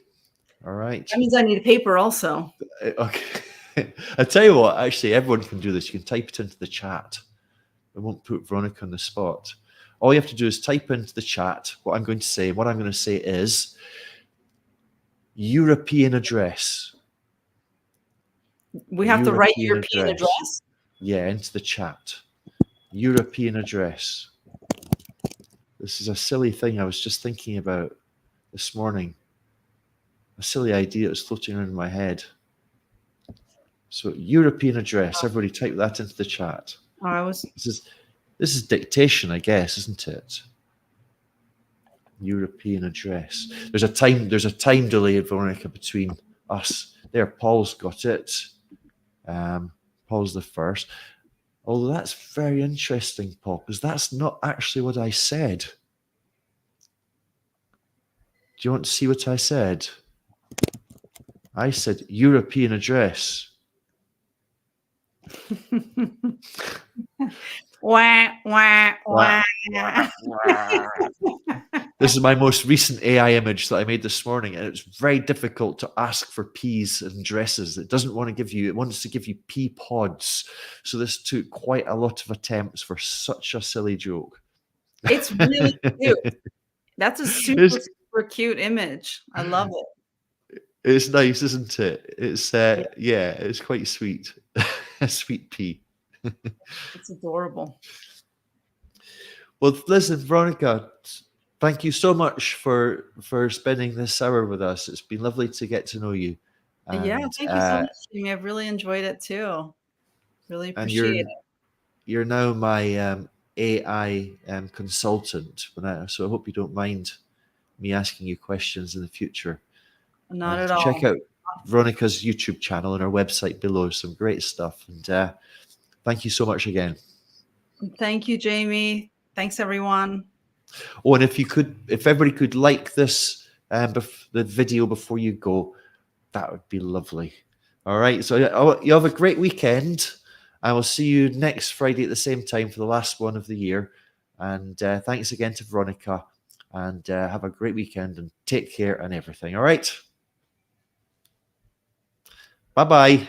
All right. That means I need a paper also. Okay. I tell you what, actually, everyone can do this. You can type it into the chat. I won't put Veronica on the spot. All you have to do is type into the chat what I'm going to say. What I'm going to say is European address. We have to write European European address. Yeah, into the chat. European address. This is a silly thing I was just thinking about this morning. A silly idea that was floating around in my head. So European address. Everybody type that into the chat. Oh, This is dictation, I guess, isn't it? European address. There's a time delay, Veronica, between us. There, Paul's got it. Paul's the first. Although that's very interesting, Paul, because that's not actually what I said. Do you want to see what I said? I said European address. Wah, wah, wah. This is my most recent AI image that I made this morning, and it's very difficult to ask for peas and dresses. It doesn't want to give you, it wants to give you pea pods. So this took quite a lot of attempts for such a silly joke. It's really cute. That's a super cute image. I love it. It's nice, isn't it? It's yeah, it's quite sweet. A sweet pea. It's adorable. Well, listen, Veronica, thank you so much for spending this hour with us. It's been lovely to get to know you. And, Yeah, thank you so much, Jamie. I've really enjoyed it too. Really appreciate it. You're now my AI consultant. So I hope you don't mind me asking you questions in the future. Not at all. Check out Veronica's YouTube channel and our website below. Some great stuff. And thank you so much again. Thank you, Jamie. Thanks, everyone. Oh, and if everybody could like this the video before you go, that would be lovely. All right. So you have a great weekend. I will see you next Friday at the same time for the last one of the year. And thanks again to Veronica. And have a great weekend and take care and everything. All right. Bye-bye.